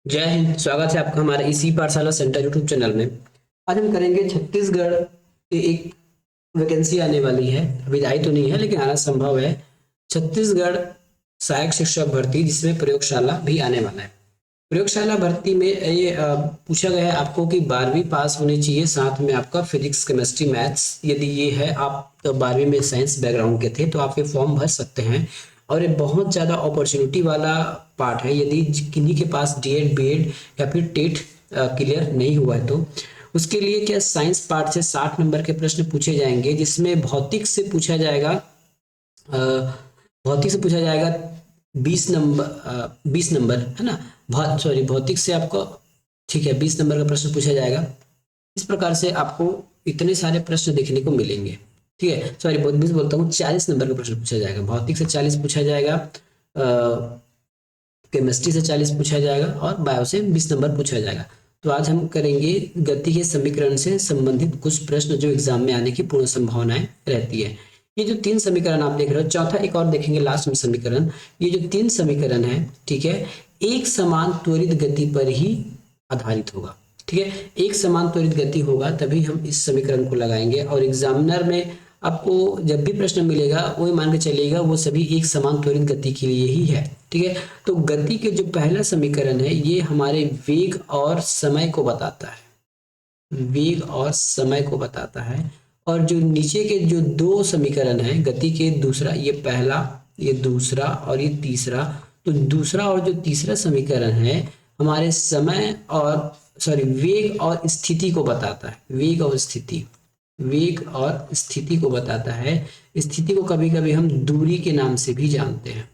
जय हिंद। स्वागत है आपका हमारे इसी पाठशाला सेंटर यूट्यूब चैनल में। आज हम करेंगे छत्तीसगढ़ की एक वैकेंसी आने वाली है। अभी आई तो नहीं है लेकिन आना संभव है। छत्तीसगढ़ सहायक शिक्षक भर्ती, जिसमें प्रयोगशाला भी आने वाला है। प्रयोगशाला भर्ती में ये पूछा गया है आपको कि 12वीं पास होनी चाहिए, साथ में आपका फिजिक्स केमिस्ट्री मैथ्स। यदि ये है, आप 12वीं में साइंस बैकग्राउंड के थे तो आप ये फॉर्म भर सकते हैं। और ये बहुत ज़्यादा अपॉर्चुनिटी वाला पार्ट है। यदि किन्हीं के पास डीएड बीएड या फिर टेट क्लियर नहीं हुआ है तो उसके लिए क्या साइंस पार्ट से 60 नंबर के प्रश्न पूछे जाएंगे, जिसमें भौतिक से पूछा जाएगा। अ, भौतिक से पूछा जाएगा 20 नंबर है ना। सॉरी, भौतिक से आपको, ठीक है, 20 नंबर का प्रश्न पूछा जाएगा। इस प्रकार से आपको इतने सारे प्रश्न देखने को मिलेंगे। ठीक है, सॉरी, बहुत 20 बोलता हूँ, 40 नंबर का प्रश्न पूछा जाएगा। भौतिक से 40 पूछा जाएगा, केमिस्ट्री से 40 पूछा जाएगा और बायो से 20 नंबर पूछा जाएगा। तो आज हम करेंगे गति के समीकरण से संबंधित कुछ प्रश्न जो एग्जाम में आने की पूर्ण संभावनाएं रहती है। ये जो 3 समीकरण आप देख रहे हो, चौथा एक और देखेंगे लास्ट में समीकरण। ये जो 3 समीकरण है, ठीक है, एक समान त्वरित गति पर ही आधारित होगा। ठीक है, एक समान त्वरित गति होगा तभी हम इस समीकरण को लगाएंगे। और एग्जामिनर में आपको जब भी प्रश्न मिलेगा वो मान के चलिएगा वो सभी एक समान त्वरित गति के लिए ही है। ठीक है, तो गति के जो पहला समीकरण है ये हमारे वेग और समय को बताता है। वेग और समय को बताता है। और जो नीचे के जो 2 समीकरण है गति के, दूसरा, ये पहला, ये दूसरा और ये तीसरा, तो दूसरा और जो तीसरा समीकरण है हमारे समय और, सॉरी, वेग और स्थिति को बताता है। वेग और स्थिति, वेग और स्थिति को बताता है। स्थिति को कभी कभी हम दूरी के नाम से भी जानते हैं।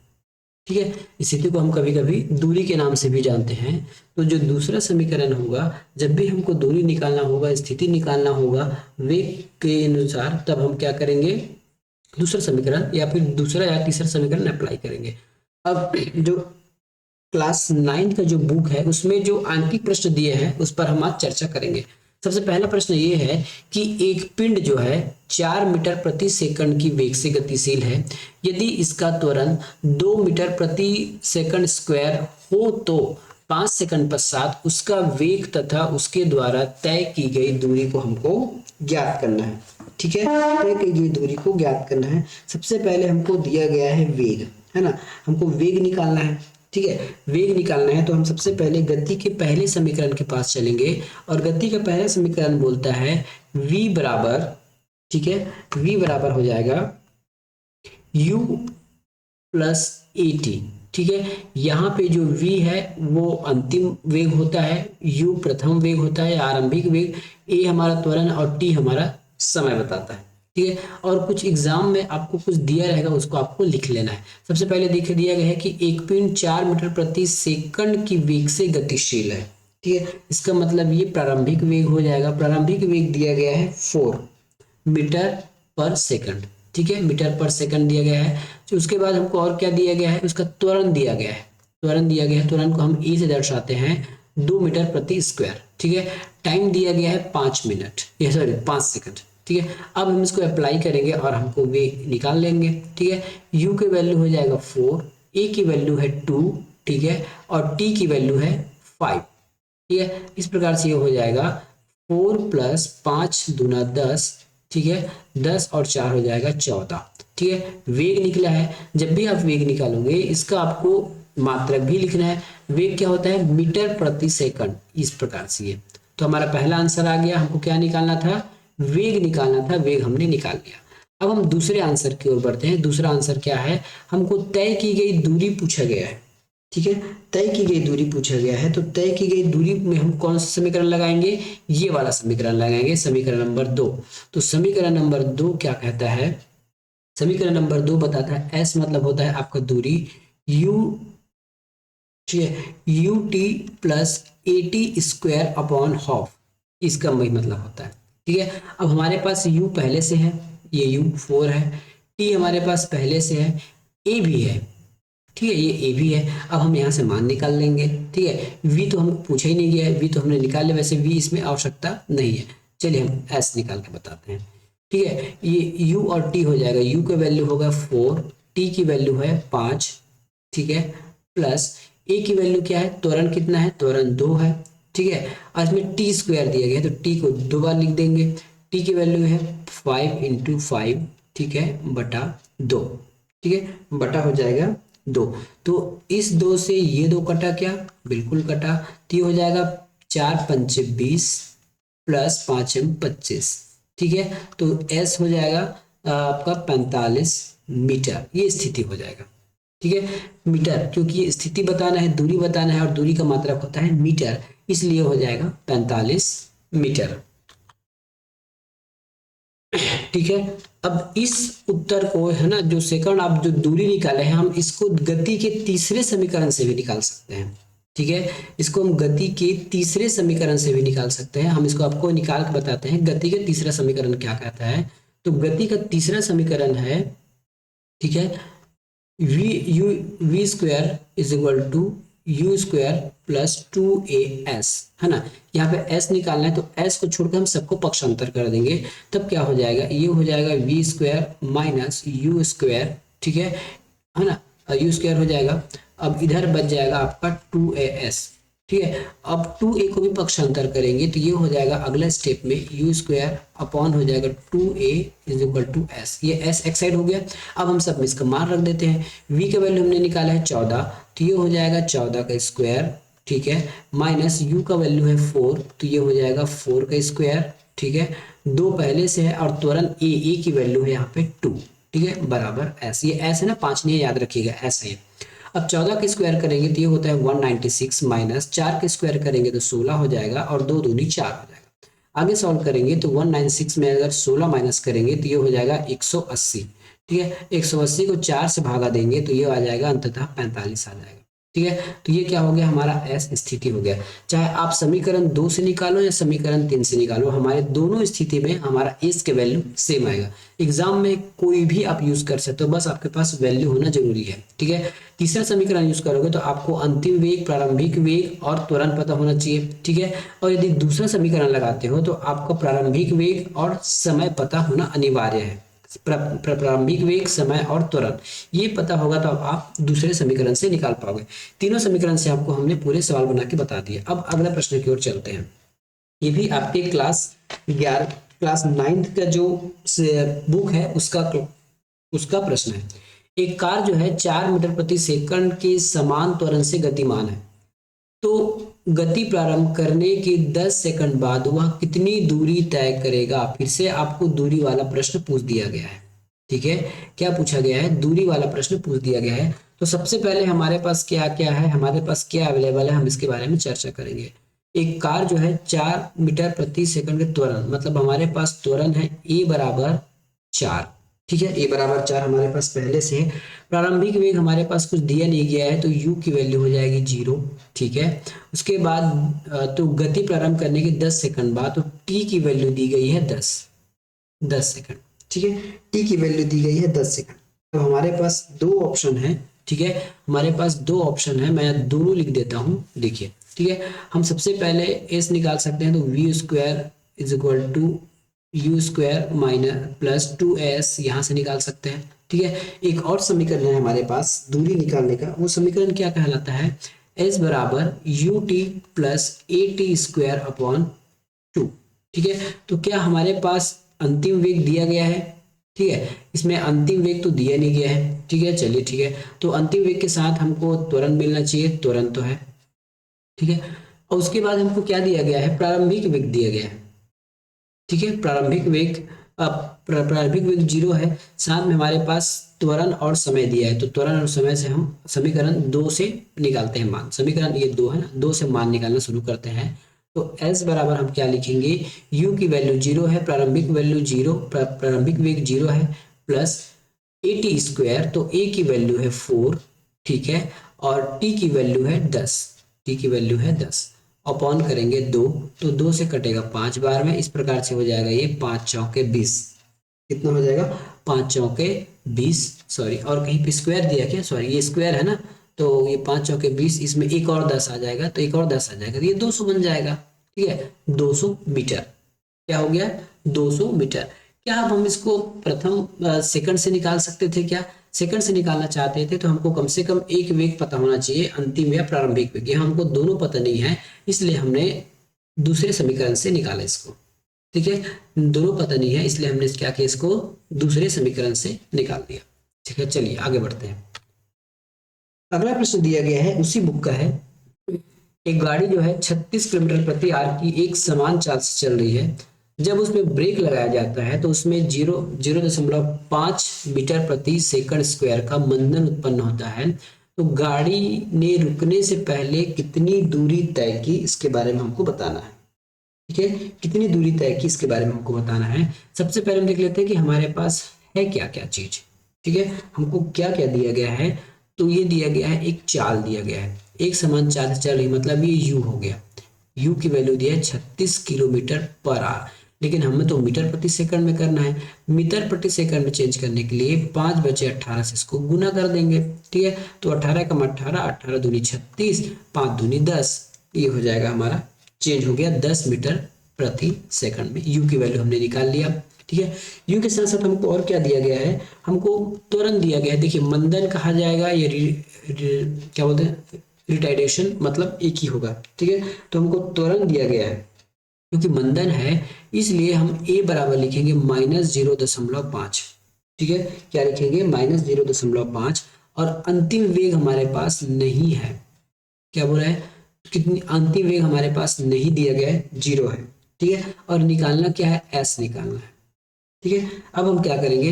ठीक है, स्थिति को हम कभी कभी दूरी के नाम से भी जानते हैं। तो जो दूसरा समीकरण होगा, जब भी हमको दूरी निकालना होगा, स्थिति निकालना होगा वेग के अनुसार, तब हम क्या करेंगे, दूसरा समीकरण या फिर दूसरा या तीसरा समीकरण अप्लाई करेंगे। अब जो क्लास 9 का जो बुक है उसमें जो आंकिक प्रश्न दिए हैं उस पर हम आज चर्चा करेंगे। सबसे पहला प्रश्न ये है कि एक पिंड जो है 4 मीटर प्रति सेकंड की वेग से गतिशील है। यदि इसका त्वरण 2 मीटर प्रति सेकंड स्क्वायर हो तो 5 सेकंड पश्चात उसका वेग तथा उसके द्वारा तय की गई दूरी को हमको ज्ञात करना है। ठीक है, तय की गई दूरी को ज्ञात करना है। सबसे पहले हमको दिया गया है वेग, है ना, हमको वेग निकालना है। ठीक है, वेग निकालना है तो हम सबसे पहले गति के पहले समीकरण के पास चलेंगे। और गति का पहला समीकरण बोलता है v बराबर, ठीक है, v बराबर हो जाएगा u प्लस ए टी। ठीक है, यहाँ पे जो v है वो अंतिम वेग होता है, u प्रथम वेग होता है, आरंभिक वेग, a हमारा त्वरण और t हमारा समय बताता है। ठीक है, और कुछ एग्जाम में आपको कुछ दिया रहेगा उसको आपको लिख लेना है। सबसे पहले देख दिया गया है कि एक पिंड 4 मीटर प्रति सेकंड की वेग से गतिशील है। ठीक है, इसका मतलब ये प्रारंभिक वेग हो जाएगा। प्रारंभिक वेग दिया गया है 4 मीटर पर सेकंड। ठीक है, मीटर पर सेकंड दिया गया है। तो उसके बाद हमको और क्या दिया गया है, उसका त्वरण दिया गया है। त्वरण दिया गया है, त्वरण को हम ए से दर्शाते हैं 2 मीटर प्रति स्क्वायर। ठीक है, टाइम दिया गया है 5 मिनट, ये सॉरी 5 सेकंड। ठीक है, अब हम इसको अप्लाई करेंगे और हमको वे निकाल लेंगे। ठीक है, u की वैल्यू हो जाएगा 4, a की वैल्यू है 2, ठीक है, और t की वैल्यू है 5। ठीक है, इस प्रकार से ये हो जाएगा 4 प्लस 5 दूना 10, ठीक है, 10 और 4 हो जाएगा 14। ठीक है, वेग निकला है। जब भी आप वेग निकालोगे इसका आपको मात्रक भी लिखना है। वेग क्या होता है, मीटर प्रति सेकंड, इस प्रकार से ये। तो हमारा पहला आंसर आ गया, हमको क्या निकालना था, वेग निकालना था, वेग हमने निकाल लिया। अब हम दूसरे आंसर की ओर बढ़ते हैं। दूसरा आंसर क्या है, हमको तय की गई दूरी पूछा गया है। ठीक है, तय की गई दूरी पूछा गया है। तो तय की गई दूरी में हम कौन सा समीकरण लगाएंगे, ये वाला समीकरण लगाएंगे, समीकरण नंबर 2। तो समीकरण नंबर 2 क्या कहता है, समीकरण नंबर 2 बताता है एस मतलब होता है आपका दूरी, यू, ठीक है, U T plus A T square upon half, इसका वही मतलब होता है। ठीक है, अब हमारे पास u पहले से है, ये u 4 है, t हमारे पास पहले से है, a भी है। ठीक है, ये a भी है। अब हम यहाँ से मान निकाल लेंगे। ठीक है, v तो हमको पूछा ही नहीं गया है, v तो हमने निकाल लिया, वैसे v इसमें आवश्यकता नहीं है। चलिए हम s निकाल के बताते हैं। ठीक है, ये u और t हो जाएगा, u का वैल्यू होगा 4, t की वैल्यू है 5, ठीक है, प्लस ए की वैल्यू क्या है, त्वरण कितना है, त्वरण 2 है, ठीक है। और इसमें टी स्क्वायर दिया गया है तो टी को 2 बार लिख देंगे। टी की वैल्यू है 5 × 5, ठीक है, बटा 2, ठीक है, बटा हो जाएगा 2। तो इस 2 से ये 2 कटा क्या, बिल्कुल कटा, तो ये हो जाएगा 4 × 5 = 20 प्लस 5 × 25, ठीक है। तो एस हो जाएगा आपका 45 मीटर, ये स्थिति हो जाएगा, ठीक है। मीटर, क्योंकि ये स्थिति बताना है, दूरी बताना है, और दूरी का मात्रक होता है मीटर, इसलिए हो जाएगा 45 मीटर, ठीक है। अब इस उत्तर को है ना, जो सेकंड आप जो दूरी निकाले हैं, हम इसको गति के तीसरे समीकरण से भी निकाल सकते हैं, ठीक है। इसको हम गति के तीसरे समीकरण से भी निकाल सकते हैं। हम इसको आपको निकाल के बताते हैं गति के तीसरा समीकरण क्या कहता है। तो गति का तीसरा समीकरण है, ठीक है, V square is equal to U square plus 2as, है ना। यहाँ पे s निकालना है तो s को छोड़कर हम सबको पक्षांतर कर देंगे, तब क्या हो जाएगा, ये हो जाएगा V square minus U square, ठीक है ना, यू स्क्वायर हो जाएगा। अब इधर बच जाएगा आपका 2as, ठीक है। अब 2a को भी पक्षांतर करेंगे तो ये हो जाएगा अगला स्टेप में यू स्क्वायर अपॉन हो जाएगा 2a is equal to s, ये s एक साइड हो गया। अब हम सब में इसका मान रख देते हैं। v का वैल्यू हमने निकाला है 14, तो ये हो जाएगा 14 का स्क्वायर, ठीक है, माइनस u का वैल्यू है 4, तो ये हो जाएगा 4 का स्क्वायर, ठीक है। 2 पहले से है और त्वरण a की वैल्यू है यहाँ पे 2, ठीक है, बराबर s, ये s है ना, 5 नहीं याद रखिएगा, s है। अब 14 के स्क्वायर करेंगे तो ये होता है 196, माइनस 4 के स्क्वायर करेंगे तो 16 हो जाएगा, और 2 दूनी 4 हो जाएगा। आगे सॉल्व करेंगे तो 196 में अगर 16 माइनस करेंगे तो ये हो जाएगा 180, ठीक है। 180 को 4 से भागा देंगे तो ये आ जाएगा अंततः 45 आ जाएगा, ठीक है। तो ये क्या हो गया, हमारा एस स्थिति हो गया। चाहे आप समीकरण 2 से निकालो या समीकरण 3 से निकालो, हमारे दोनों स्थिति में हमारा एस के वैल्यू सेम आएगा। एग्जाम में कोई भी आप यूज कर सकते हो, बस आपके पास वैल्यू होना जरूरी है, ठीक है। तीसरा समीकरण यूज करोगे तो आपको अंतिम वेग, प्रारंभिक वेग और त्वरण पता होना चाहिए, ठीक है। और यदि दूसरा समीकरण लगाते हो तो आपको प्रारंभिक वेग और समय पता होना अनिवार्य है। प्रारंभिक वेग, समय और त्वरण ये पता होगा तो आप दूसरे समीकरण से निकाल पाओगे। तीनों समीकरण से आपको हमने पूरे सवाल बना के बता दिए। अब अगला प्रश्न की ओर चलते हैं। ये भी आपके क्लास 9th का जो बुक है उसका प्रश्न है। एक कार जो है 4 मीटर प्रति सेकंड के समान त्वरण से गतिमान है, तो गति प्रारंभ करने के 10 सेकंड बाद वह कितनी दूरी तय करेगा। फिर से आपको दूरी वाला प्रश्न पूछ दिया गया है, ठीक है। क्या पूछा गया है, दूरी वाला प्रश्न पूछ दिया गया है। तो सबसे पहले हमारे पास क्या क्या है, हमारे पास क्या अवेलेबल है, हम इसके बारे में चर्चा करेंगे। एक कार जो है 4 मीटर प्रति सेकंड के त्वरण, मतलब हमारे पास त्वरण है a बराबर 4, ठीक है, a बराबर 4 हमारे पास पहले से है। प्रारंभिक वेग हमारे पास कुछ दिया नहीं गया है तो u की वैल्यू हो जाएगी 0, ठीक है। उसके बाद तो गति प्रारंभ करने के 10 सेकंड बाद तो t की वैल्यू दी गई है 10 सेकंड, ठीक है, t की वैल्यू दी गई है 10 सेकंड। तो हमारे पास दो ऑप्शन है, ठीक है, हमारे पास दो ऑप्शन है, मैं दोनों लिख देता हूँ, देखिए, ठीक है। हम सबसे पहले s निकाल सकते हैं तो v square is equal to U square minus plus 2s यहाँ से निकाल सकते हैं, ठीक है। एक और समीकरण है हमारे पास दूरी निकालने का, वो समीकरण क्या कहलाता है, s बराबर U T plus A T square upon 2, ठीक है। तो क्या हमारे पास अंतिम वेग दिया गया है, ठीक है, इसमें अंतिम वेग तो दिया नहीं गया है, ठीक है, चलिए ठीक है। तो अंतिम वेग के साथ हमको त्वरण मिलना चाहिए, त्वरण तो है, ठीक है। और उसके बाद हमको क्या दिया गया है, प्रारंभिक वेग दिया गया है, ठीक है। प्रारंभिक वेग 0 है, साथ में हमारे पास त्वरण और समय दिया है। तो त्वरण और समय से हम समीकरण 2 से निकालते हैं मान, समीकरण ये 2 है ना, 2 से मान निकालना शुरू करते हैं। तो s बराबर हम क्या लिखेंगे, u की वैल्यू 0 है, प्रारंभिक वैल्यू 0, प्रारंभिक वेग 0 है, प्लस ए टी स्क्वायर, तो a की वैल्यू है 4, ठीक है, और t की वैल्यू है 10, t की वैल्यू है 10, अपॉन करेंगे 2, तो 2 से कटेगा 5 बार में, इस प्रकार से हो जाएगा ये 5 चौके 20, कितना हो जाएगा 5 चौके 20, सॉरी और कहीं पे स्क्वायर दिया क्या, सॉरी ये स्क्वायर है ना, तो ये 5 चौके 20, इसमें एक और 10 आ जाएगा, तो एक और 10 आ जाएगा, तो ये 200 बन जाएगा, ठीक है, 200 मीटर। क्या हो गया, 200 मीटर। क्या अब हम इसको प्रथम सेकंड से निकाल सकते थे क्या, सेकंड से निकालना चाहते थे तो हमको कम से कम एक वेग पता होना चाहिए, अंतिम या प्रारंभिक वेग। यहाँ हमको दोनों पता नहीं है, इसलिए हमने दूसरे समीकरण से निकाला इसको। ठीक है, दोनों पता नहीं है इसलिए हमने क्या किया, इसको दूसरे समीकरण से निकाल दिया। ठीक है, चलिए आगे बढ़ते हैं। अगला प्रश्न दिया गया है, उसी बुक का है। एक गाड़ी जो है 36 किलोमीटर प्रति आवर की एक समान चाल से चल रही है। जब उसमें ब्रेक लगाया जाता है तो उसमें 0.5 मीटर प्रति सेकंड स्क्वायर का मंदन उत्पन्न होता है। तो गाड़ी ने रुकने से पहले कितनी दूरी तय की, इसके बारे में हमको बताना है। ठीक है, कितनी दूरी तय की इसके बारे में हमको बताना है। सबसे पहले हम देख लेते हैं कि हमारे पास है क्या क्या चीज। ठीक है, हमको क्या क्या दिया गया है। तो ये दिया गया है, एक चाल दिया गया है, एक समान चाल से चल रही, मतलब ये यू हो गया। यू की वैल्यू दिया है 36 किलोमीटर पर आवर, लेकिन हमें तो मीटर प्रति सेकंड में करना है। मीटर प्रति सेकंड में चेंज करने के लिए 5/18 से इसको गुना कर देंगे। ठीक है, तो 18 कम 18, 18 दूनी 36, 5 दूनी 10, ये हो जाएगा हमारा, चेंज हो गया 10 मीटर प्रति सेकंड में। यू की वैल्यू हमने निकाल लिया। ठीक है, यू के साथ साथ हमको और क्या दिया गया है, हमको त्वरण दिया गया है। देखिए, मंदन कहा जाएगा, ये क्या बोलते हैं, रिटार्डेशन, मतलब एक ही होगा। ठीक है, तो हमको त्वरण दिया गया है, क्योंकि मंदन है इसलिए हम a बराबर लिखेंगे -0.5। ठीक है, क्या लिखेंगे, -0.5। और अंतिम वेग हमारे पास नहीं है। क्या बोला है, कितनी अंतिम वेग हमारे पास नहीं दिया गया है, 0 है। ठीक है, और निकालना क्या है, s निकालना है। ठीक है, अब हम क्या करेंगे,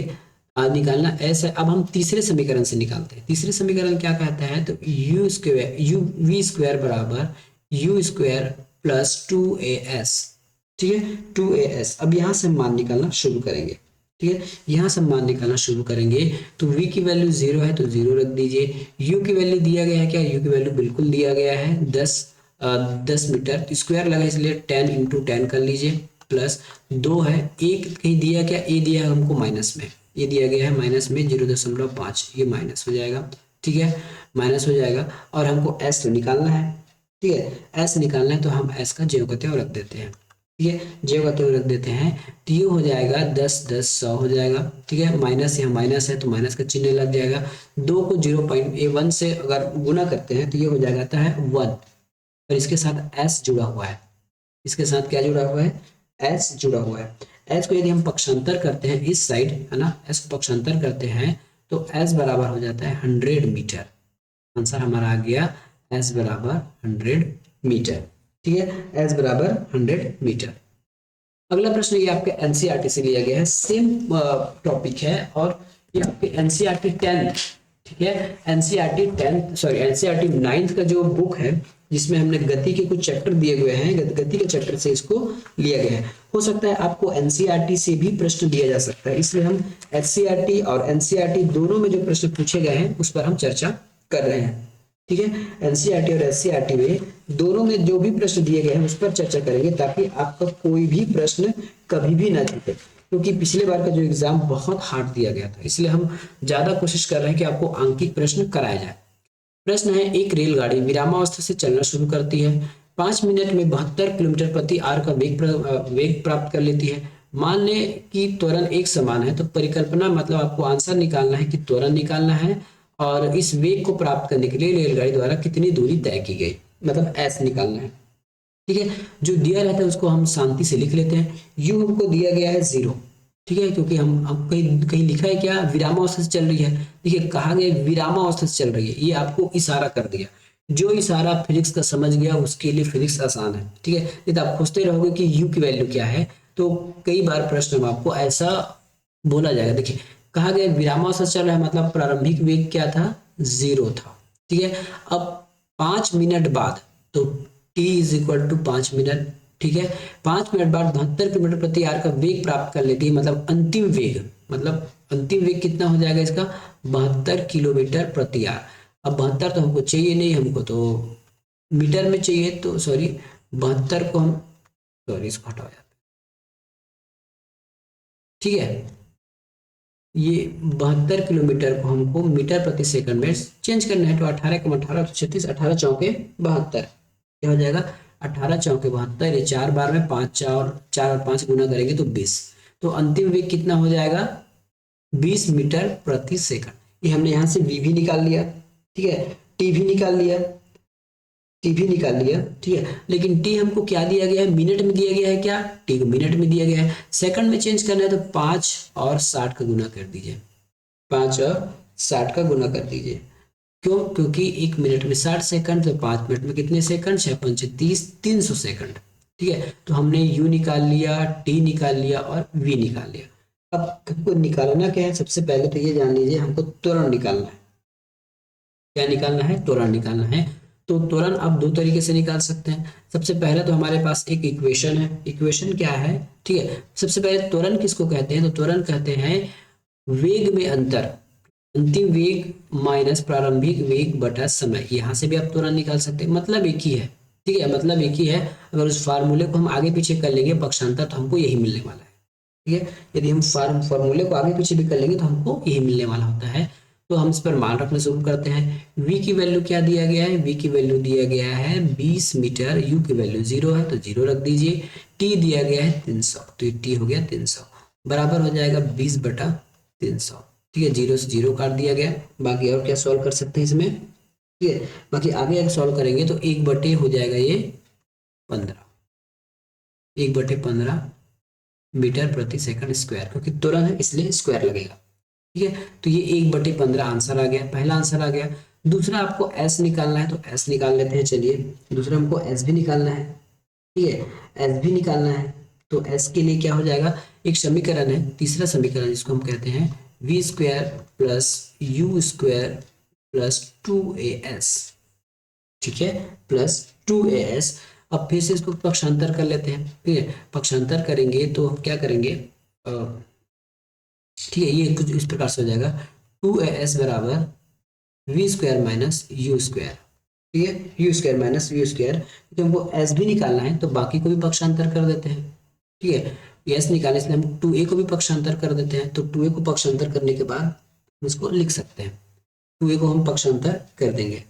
निकालना s है। अब हम तीसरे समीकरण से निकालते हैं। तीसरे समीकरण क्या कहता है, तो v स्क्वायर बराबर u स्क्वायर प्लस 2as। ठीक है, 2as। अब यहाँ से मान निकालना शुरू करेंगे। ठीक है, यहाँ से मान निकालना शुरू करेंगे। तो v की वैल्यू 0 है तो 0 रख दीजिए। u की वैल्यू दिया गया है क्या, u की वैल्यू बिल्कुल दिया गया है 10 मीटर, स्क्वायर लगा इसलिए 10 × 10 कर लीजिए, प्लस 2 है, एक कहीं दिया क्या, a दिया है हमको माइनस में, ये दिया गया है माइनस में 0.5, ये माइनस हो जाएगा। ठीक है, माइनस हो जाएगा। और हमको s तो निकालना है। ठीक है, s निकालना है तो हम s का ज्यों का त्यों रख देते हैं। ठीक है, ज्यों का त्यों रख देते हैं तो ये हो जाएगा 10 10 100 हो जाएगा। ठीक है, माइनस यहाँ माइनस है तो माइनस का चिन्ह लग जाएगा। 2 को 0.1 से अगर गुना करते हैं तो ये हो जाता है 1, और इसके साथ s जुड़ा हुआ है। इसके साथ क्या जुड़ा हुआ है, s जुड़ा हुआ है। s को यदि हम पक्षांतर करते हैं इस साइड, है ना, s को पक्षांतर करते हैं तो s बराबर हो जाता है 100 मीटर। आंसर हमारा आ गया s बराबर 100 मीटर। ठीक है, s बराबर 100 मीटर। अगला प्रश्न ये आपके एनसीईआरटी से लिया गया है, सेम टॉपिक है, और ये आपके एनसीईआरटी 10th। ठीक है, NCERT 10th sorry NCERT 9th का जो बुक है, जिसमें हमने गति के कुछ चैप्टर दिए हुए हैं, गति के चैप्टर से इसको लिया गया है। हो सकता है आपको एनसीईआरटी से भी प्रश्न दिया जा सकता है, इसलिए हम एचसीईआरटी और एनसीईआरटी दोनों में जो प्रश्न पूछे गए हैं उस पर हम चर्चा कर रहे हैं। ठीक है, एनसीईआरटी और एचसीईआरटी में दोनों में जो भी प्रश्न दिए गए हैं उस पर चर्चा करेंगे, ताकि आपका कोई भी प्रश्न कभी भी ना छूटे, क्योंकि पिछले बार का जो एग्जाम बहुत हार्ड दिया गया था, इसलिए हम ज्यादा कोशिश कर रहे हैं कि आपको आंकिक प्रश्न कराया जाए। प्रश्न है, एक रेलगाड़ी विरामावस्था से चलना शुरू करती है, 5 मिनट में 72 किलोमीटर प्रति आवर का वेग प्राप्त कर लेती है। मान लें कि त्वरण एक समान है, तो परिकल्पना मतलब आपको आंसर निकालना है कि त्वरण निकालना है, और इस वेग को प्राप्त करने के लिए रेलगाड़ी द्वारा कितनी दूरी तय की गई, मतलब s निकालना है। ठीक है, जो दिया रहता है उसको हम शांति से लिख लेते हैं। u हमको दिया गया है 0। ठीक है, क्योंकि हम कहीं कहीं लिखा है क्या, विरामावस्था से चल रही है। देखिए, कहा गया विरामावस्था से चल रही है, ये आपको इशारा कर दिया। जो इशारा फिजिक्स का समझ गया उसके लिए फिजिक्स आसान है। ठीक है, नहीं तो आप खोजते रहोगे कि u की वैल्यू क्या है, तो कई बार प्रश्न में आपको ऐसा बोला जाएगा। देखिए, कहा गया विरामावस्था चल रहा है, मतलब प्रारंभिक वेग क्या था, 0 था। ठीक है, अब 5 मिनट बाद, तो t = 5 मिनट। ठीक है, 5 मिनट बाद 72 किलोमीटर प्रति आवर का वेग प्राप्त कर लेती है, मतलब अंतिम वेग, मतलब अंतिम वेग कितना हो जाएगा इसका, 72 किलोमीटर प्रति आवर। अब 72 तो हमको चाहिए नहीं, हमको तो मीटर में चाहिए, तो सॉरी 72 को हम, सॉरी इसको हटा जाता है। ठीक है, ये 72 किलोमीटर को हमको मीटर प्रति सेकंड में चेंज करना है, तो 18 कम 18 36, 18 चौके 72, क्या हो जाएगा, 18 चौके 72, ये 4 बार में 5 4 और 5 गुना करेंगे तो 20, तो अंतिम वेग कितना हो जाएगा, 20 मीटर प्रति सेकंड। ये हमने यहाँ से v भी निकाल लिया, ठीक है, t भी निकाल लिया, t भी निकाल लिया, ठीक है। लेकिन t हमको क्या दिया गया है, मिनट में दिया गया है, क्या t को मिनट में दिया गया है। सेकंड में चेंज करना है तो 5 और 60 का गुना कर दीजिए, 5 और 60 का गुना कर दीजिए। क्यों? क्योंकि 1 मिनट में 60 सेकंड, तो 5 मिनट में कितने सेकंड, 6 5 30, 300 सेकंड, ठीक है। तो हमने u निकाल लिया, t निकाल लिया और v निकाल लिया। अब हमको निकालना क्या है, सबसे पहले तो ये जान लीजिए हमको त्वरण निकालना है। क्या निकालना है? त्वरण निकालना है। तो त्वरण आप दो तरीके से निकाल सकते हैं। सबसे पहले तो हमारे पास एक इक्वेशन है, इक्वेशन क्या है, ठीक है। सबसे पहले त्वरण किसको कहते हैं, तो त्वरण कहते हैं वेग में अंतर, अंतिम वेग माइनस प्रारंभिक वेग बटा समय। यहाँ से भी आप त्वरण निकाल सकते हैं, मतलब एक ही है, ठीक है, मतलब एक ही है। अगर उस फार्मूले को हम आगे पीछे कर लेंगे पक्षांतर, तो हमको यही मिलने वाला है, ठीक है। यदि हम फार्मूले को आगे पीछे भी कर लेंगे तो हमको यही मिलने वाला होता है। तो हम इस पर मान रखना शुरू करते हैं। v की वैल्यू क्या दिया गया है, v की वैल्यू दिया गया है 20 मीटर, u की वैल्यू 0 है तो 0 रख दीजिए। t दिया गया है 300, तो ये t हो गया 300, बराबर हो जाएगा 20 बटा 300, ठीक है। 0 से 0 काट दिया गया। बाकी और क्या सॉल्व कर सकते हैं इसमें, ठीक है। बाकी आगे अगर सॉल्व करेंगे तो 1 बटे हो जाएगा ये 15, 1/15 मीटर प्रति सेकंड स्क्वायर, क्योंकि त्वरण है इसलिए स्क्वायर लगेगा, ठीक है। तो ये 1/15 आंसर आ गया, पहला आंसर आ गया। दूसरा आपको s निकालना है तो s निकाल लेते हैं, चलिए। दूसरा हमको s भी निकालना है, ठीक है, s भी निकालना है। तो s के लिए क्या हो जाएगा, एक समीकरण है, तीसरा समीकरण जिसको हम कहते हैं v square plus u square plus 2as, ठीक है, प्लस 2as। अब फिर से इसको पक्षांतर कर लेते हैं, ठीक है। पक्षांतर करेंगे तो हम क्या करेंगे, ठीक है, ये कुछ इस प्रकार से हो जाएगा 2as बराबर V square minus U square, ठीक है, U square minus V square. तो हमको एस भी निकालना है तो बाकी को भी पक्षांतर कर देते हैं, ठीक है। एस निकालने से हम 2a को भी पक्षांतर कर देते हैं, तो 2a को पक्षांतर करने के बाद हम इसको लिख सकते हैं, 2a को हम पक्षांतर कर देंगे,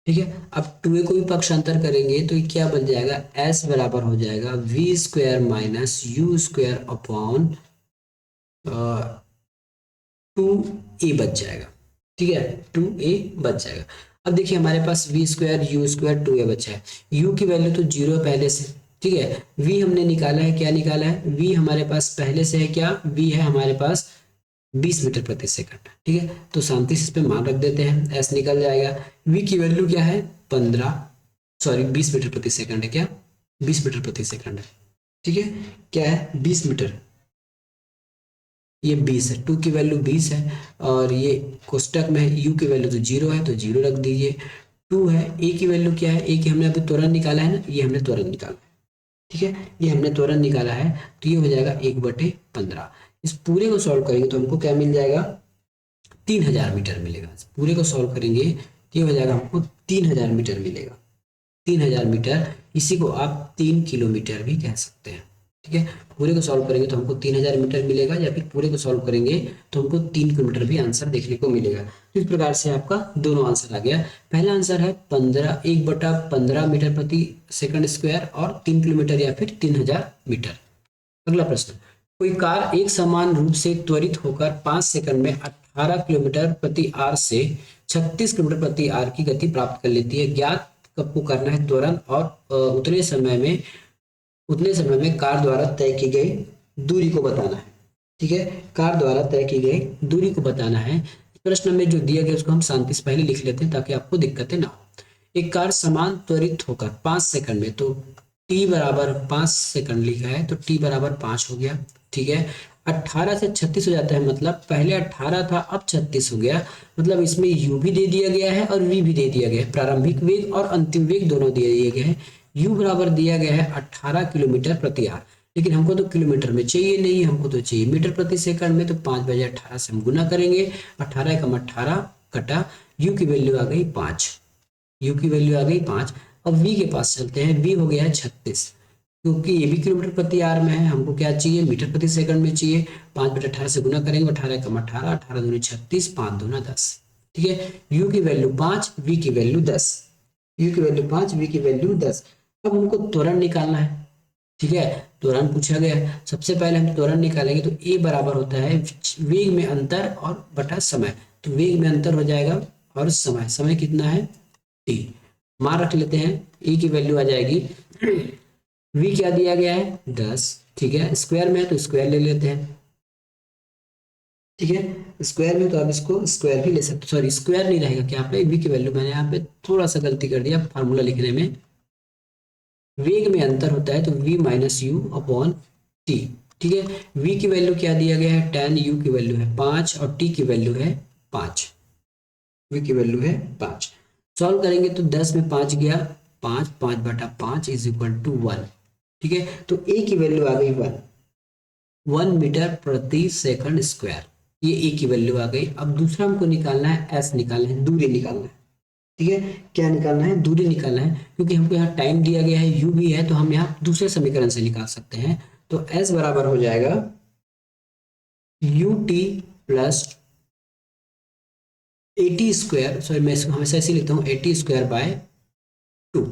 ठीक है। अब 2a को भी पक्षांतर करेंगे तो ये क्या बन जाएगा, s बराबर हो जाएगा V square minus U square upon 2a बच जाएगा, ठीक है, 2a बच जाएगा। अब देखिए हमारे पास v square u square 2a बचा है, u की वैल्यू तो 0 पहले से, ठीक है। v हमने निकाला है, क्या निकाला है, v हमारे पास पहले से है, क्या v है हमारे पास 20 मीटर प्रति सेकंड, ठीक है। तो शांति से इस पे मान रख देते हैं, s निकल जाएगा। v की वैल्यू क्या है 20 मीटर प्रति सेकंड है, क्या 20 मीटर प्रति सेकंड है, ठीक है, क्या है 20 मीटर, ये 20 है, 2 की वैल्यू 20 है, और ये कोष्टक में है, u की वैल्यू तो 0 है तो 0 रख दीजिए। 2 है, a की वैल्यू क्या है, a की हमने अभी त्वरण निकाला है ना, ये हमने त्वरण निकाला है, ठीक है, ये हमने त्वरण निकाला है, तो ये हो जाएगा 1/15। इस पूरे को सॉल्व करेंगे तो हमको क्या मिल जाएगा, 3000 मीटर मिलेगा। इस पूरे को सॉल्व करेंगे तो ये हो जाएगा हमको 3000 मीटर मिलेगा, 3000 मीटर, इसी को आप 3 किलोमीटर भी कह सकते हैं, ठीक है। पूरे को सॉल्व करेंगे तो हमको 3000 मीटर मिलेगा, या फिर पूरे को सॉल्व करेंगे तो हमको 3 किलोमीटर भी आंसर देखने को मिलेगा। तो इस प्रकार से आपका दोनों आंसर आ गया। पहला आंसर है 1/15 मीटर प्रति सेकंड स्क्वायर और 3 किलोमीटर या फिर 3000 मीटर। अगला प्रश्न, कोई कार एक समान रूप से त्वरित होकर 5 सेकंड में 18 किलोमीटर प्रति आर से 36 किलोमीटर प्रति आर की गति प्राप्त कर लेती है। ज्ञात आपको करना है त्वरण और उतने समय में कार द्वारा तय की गई दूरी को बताना है, ठीक है, कार द्वारा तय की गई दूरी को बताना है। प्रश्न में जो दिया गया उसको हम शांति से पहले लिख लेते हैं ताकि आपको दिक्कतें ना हो। एक कार समान त्वरित होकर 5 सेकंड में, तो t बराबर 5 सेकंड लिखा है तो t बराबर 5 हो गया, ठीक है। 18 से 36 हो जाता है, मतलब पहले 18 था अब 36 हो गया, मतलब इसमें u भी दे दिया गया है और v भी दे दिया गया है, प्रारंभिक वेग और अंतिम वेग दोनों दे दिए गए हैं। u बराबर दिया गया है 18 किलोमीटर प्रति आवर, लेकिन हमको तो किलोमीटर में चाहिए नहीं, हमको तो चाहिए मीटर प्रति सेकंड में। तो 5/18 से हम गुना करेंगे, 18 कम 18 कटा, u की वैल्यू आ गई 5, u की वैल्यू आ गई 5। अब v के पास चलते हैं, v हो गया है 36, क्योंकि ये भी किलोमीटर प्रति आवर में है, हमको क्या चाहिए मीटर प्रति सेकंड में चाहिए। 5/18 से गुना करेंगे, 18 कम 18, 18 दूनी 36, 5 दूना 10, ठीक है। u की वैल्यू 5, v की वैल्यू 10, u की वैल्यू 5, v की वैल्यू 10। अब हमको त्वरण निकालना है, ठीक है, त्वरण पूछा गया है। सबसे पहले हम त्वरण निकालेंगे तो ए बराबर होता है वेग में अंतर और बटा समय। तो वेग में अंतर हो जाएगा और समय, समय कितना है टी, मान रख लेते हैं, ई की वैल्यू आ जाएगी वी क्या दिया गया है 10, ठीक है, स्क्वायर में है तो स्क्वायर ले लेते हैं, ठीक है, स्क्वायर में तो आप इसको स्क्वायर भी ले सकते, सॉरी स्क्वायर नहीं रहेगा क्या पे, वी की वैल्यू मैंने यहाँ पे थोड़ा सा गलती कर दिया फार्मूला लिखने में, वेग में अंतर होता है तो v minus you upon T, ठीक है, v की वैल्यू क्या दिया गया है 10, u की वैल्यू है 5 और t की वैल्यू है 5, v की वैल्यू है 5। सॉल्व करेंगे तो 10 में 5 गया 5, 5 बटा 5 इज इक्वल टू 1, ठीक है, तो a की वैल्यू आ गई 1 मीटर प्रति सेकंड स्क्वायर, ये a की वैल्यू आ गई। अब दूसरा हमको निकालना है s, निकालना है दूरी निकालना है, ठीक है, क्या निकालना है दूरी निकालना है, क्योंकि हमको यहाँ टाइम दिया गया है u भी है तो हम यहाँ दूसरे समीकरण से निकाल सकते हैं। तो s बराबर हो जाएगा ut प्लस 80 स्क्वायर, सॉरी मैं इसको हमेशा ऐसे लिखता हूँ 80 स्क्वायर बाय 2,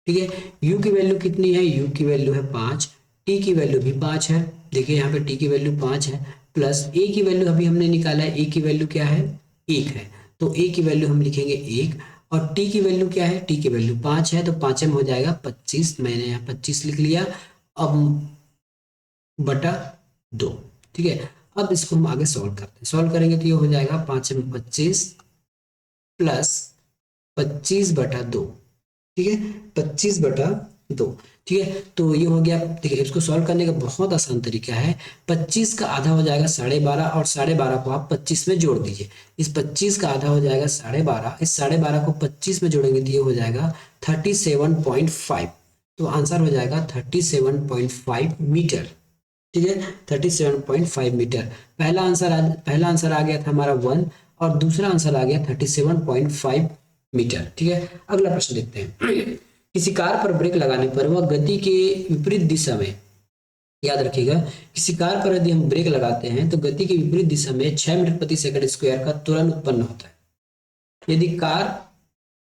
ठीक है, u की वैल्यू कितनी है, u की वैल्यू है 5, t की वैल्यू भी 5 है, देखिए यहाँ पे t की वैल्यू 5 है, प्लस a की वैल्यू अभी हमने निकाला है, a की वैल्यू क्या है 1 है, तो a की वैल्यू हम लिखेंगे 1, और t की वैल्यू क्या है, t की वैल्यू 5 है, तो 5 में हो जाएगा 25, मैंने यहाँ 25 लिख लिया, अब बटा 2, ठीक है, अब इसको हम आगे सॉल्व करते हैं, सॉल्व करेंगे तो ये हो जाएगा 5 में 25 प्लस 25 बटा 2, ठीक है, 25 बटा 2, ठीक है, तो ये हो गया, देखिए इसको सॉल्व करने का बहुत आसान तरीका है, 25 का आधा हो जाएगा 12.5 और 12.5 को आप 25 में जोड़ दीजिए, इस 25 का आधा हो जाएगा 12.5, इस 12.5 को 25 में जोड़ेंगे तो ये हो जाएगा 37.5, तो आंसर हो जाएगा 37.5 मीटर, ठीक है, 37.5 मीटर। पहला आंसर आ गया था हमारा 1 और दूसरा आंसर आ गया 37.5 मीटर, ठीक है। अगला प्रश्न देखते हैं किसी कार पर ब्रेक लगाने पर वह गति के विपरीत दिशा में, याद रखिएगा, किसी कार पर यदि हम ब्रेक लगाते हैं तो गति के विपरीत दिशा में 6 मीटर प्रति सेकंड स्क्वायर का त्वरण उत्पन्न होता है। यदि कार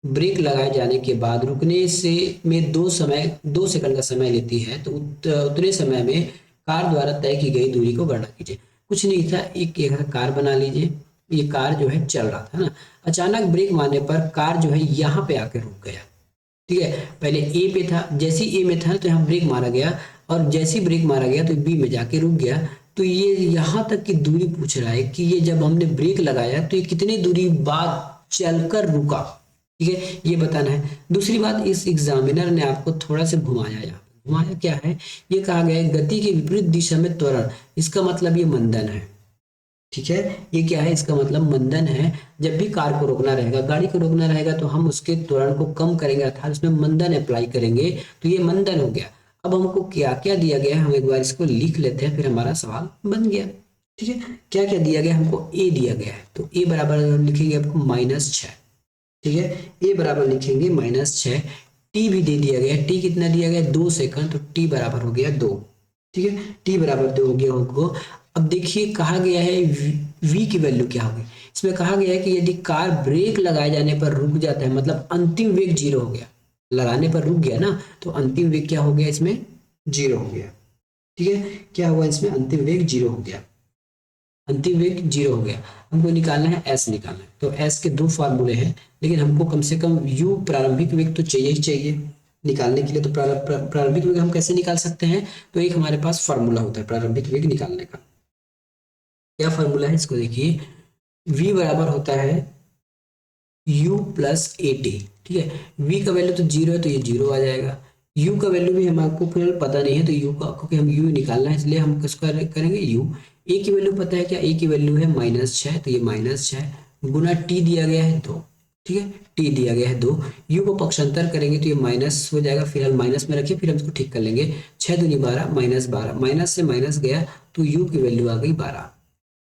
ब्रेक लगाए जाने के बाद रुकने से में 2 सेकंड का समय लेती है तो उतने समय में कार द्वारा तय की गई दूरी को गणना कीजिए। कुछ नहीं था, एक कार बना लीजिए, ये कार जो है चल रहा था ना, अचानक ब्रेक मारने पर कार जो है यहाँ पे आकर रुक गया, ठीक है, पहले ए पे था, जैसे ए में था तो यहाँ ब्रेक मारा गया और जैसे ब्रेक मारा गया तो बी में जाके रुक गया, तो ये यहाँ तक की दूरी पूछ रहा है कि ये जब हमने ब्रेक लगाया तो ये कितनी दूरी बाद चलकर रुका, ठीक है, ये बताना है। दूसरी बात, इस एग्जामिनर ने आपको थोड़ा सा घुमाया, यहाँ घुमाया क्या है, ये कहा गया है गति के विपरीत दिशा में त्वरण, इसका मतलब ये मंदन है, ठीक है, ये क्या है, इसका मतलब मंदन है। जब भी कार को रोकना रहेगा, गाड़ी को रोकना रहेगा तो हम उसके त्वरण को कम करेंगे अर्थात उसमें मंदन अप्लाई करेंगे, तो ये मंदन हो गया। अब हमको क्या क्या दिया गया है, हम एक बार इसको लिख लेते हैं फिर हमारा सवाल बन गया, ठीक है, क्या क्या दिया गया, हमको ए दिया गया है, तो ए बराबर हम लिखेंगे आपको -6, ठीक है, ए बराबर लिखेंगे -6, टी भी दे दिया गया, टी कितना दिया गया 2 सेकंड, तो टी बराबर हो गया 2, ठीक है, टी बराबर 2 हो गया हमको। अब देखिए कहा गया है v की वैल्यू क्या होगी, इसमें कहा गया है कि यदि कार ब्रेक लगाए जाने पर रुक जाता है, मतलब अंतिम वेग 0 हो गया, लगाने पर रुक गया ना, तो अंतिम वेग क्या हो गया इसमें 0 हो गया, ठीक है, क्या हुआ इसमें अंतिम वेग 0 हो गया, अंतिम वेग 0 हो गया, हमको निकालना है s निकालना है, तो s के 2 फार्मूले हैं, लेकिन हमको कम से कम u प्रारंभिक वेग तो चाहिए ही चाहिए निकालने के लिए, तो प्रारंभिक वेग हम कैसे निकाल सकते हैं, तो एक हमारे पास फार्मूला होता है प्रारंभिक वेग निकालने का, क्या फार्मूला है इसको देखिए, v बराबर होता है u प्लस ए टी, ठीक है, v का वैल्यू तो 0 है तो ये 0 आ जाएगा, u का वैल्यू भी हमको फिलहाल पता नहीं है तो u का, क्योंकि हम u निकालना है इसलिए हम किसका करेंगे u, a की वैल्यू पता है क्या, a की वैल्यू है -6, तो ये -6 गुना t दिया गया है 2, ठीक है, t दिया गया है 2, u को पक्षांतर करेंगे तो ये माइनस हो जाएगा, फिलहाल माइनस में रखिए फिर हम इसको ठीक कर लेंगे, 6 दूनी 12 -12, माइनस से माइनस गया तो u की वैल्यू आ गई 12,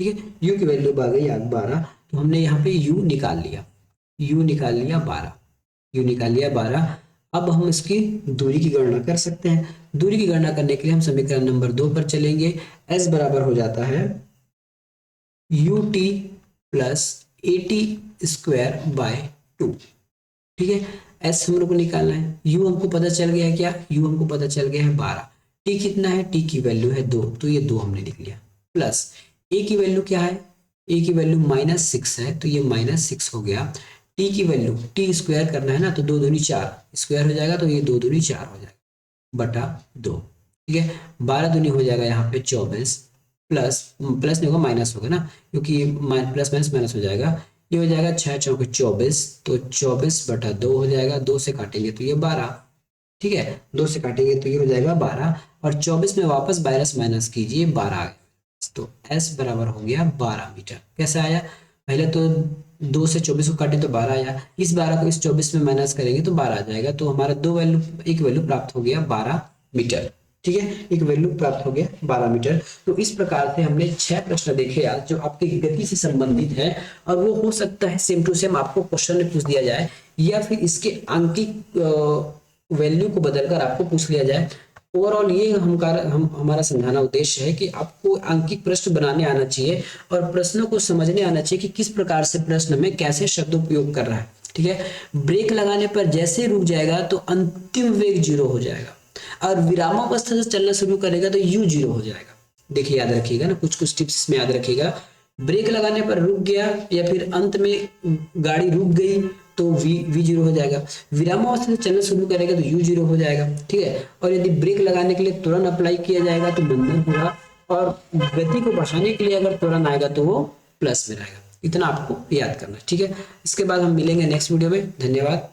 ठीक है, u की वैल्यू आ गई 12, तो हमने यहाँ पे u निकाल लिया, u निकाल लिया 12, u निकाल लिया 12। अब हम इसकी दूरी की गणना कर सकते हैं, दूरी की गणना करने के लिए हम समीकरण नंबर 2 पर चलेंगे, s बराबर हो जाता है ut plus A T square by 2, ठीक है, s हम लोग को निकालना है, u हमको पता चल गया है क्या, u हमको पता चल गया है 12, टी कितना है, टी की वैल्यू है 2, तो ये 2 हमने लिख लिया, प्लस ए की वैल्यू क्या है, ए की वैल्यू -6 है, तो ये -6 हो गया। टी की वैल्यू, टी स्क्वायर करना है ना, तो 2 दूनी 4 स्क्वायर हो जाएगा, तो ये 2 दूनी 4 हो जाएगा बटा 2, ठीक है। 12 दूनी हो जाएगा यहाँ पे 24, प्लस प्लस नहीं होगा माइनस होगा ना, क्योंकि प्लस माइनस माइनस हो जाएगा। ये हो जाएगा 6 चौके 24, तो 24 बटा 2 हो जाएगा, 2 से काटेंगे तो ये 12, ठीक है, 2 से काटेंगे तो ये हो जाएगा 12, और 24 में वापस माइनस माइनस कीजिए, 12 आ गया, तो S बराबर हो गया 12 मीटर। कैसे आया, पहले तो 2 से 24 को काटे तो 12 आया, इस 12 को इस 24 में माइनस करेंगे तो 12 आ जाएगा, तो हमारा एक वैल्यू प्राप्त हो गया 12 मीटर, ठीक है, एक वैल्यू प्राप्त हो गया 12 मीटर। तो इस प्रकार से हमने 6 प्रश्न देखे आज जो आपकी गति से संबंधित है, और वो हो सकता है सेम टू सेम आपको क्वेश्चन में पूछ दिया जाए, या फिर इसके आंकिक वैल्यू को बदलकर आपको पूछ लिया जाए। ओवरऑल ये हमारा समझाना उद्देश्य है कि आपको अंकित प्रश्न बनाने आना चाहिए, और प्रश्नों को समझने आना चाहिए कि किस प्रकार से प्रश्न में कैसे शब्द उपयोग कर रहा है, ठीक है। ब्रेक लगाने पर जैसे रुक जाएगा तो अंतिम वेग 0 हो जाएगा, और विरामावस्था से चलना शुरू करेगा तो u 0 हो जाएगा। देखिए याद रखिएगा ना, कुछ कुछ टिप्स इसमें याद रखिएगा। ब्रेक लगाने पर रुक गया या फिर अंत में गाड़ी रुक गई तो v 0 हो जाएगा। विरामावस्था से चलना शुरू करेगा तो u 0 हो जाएगा, ठीक है। और यदि ब्रेक लगाने के लिए त्वरण अप्लाई किया जाएगा तो मंदन होगा, और गति को बढ़ाने के लिए अगर त्वरण आएगा तो वो प्लस में रहेगा। इतना आपको याद करना है, ठीक है। इसके बाद हम मिलेंगे नेक्स्ट वीडियो में। धन्यवाद।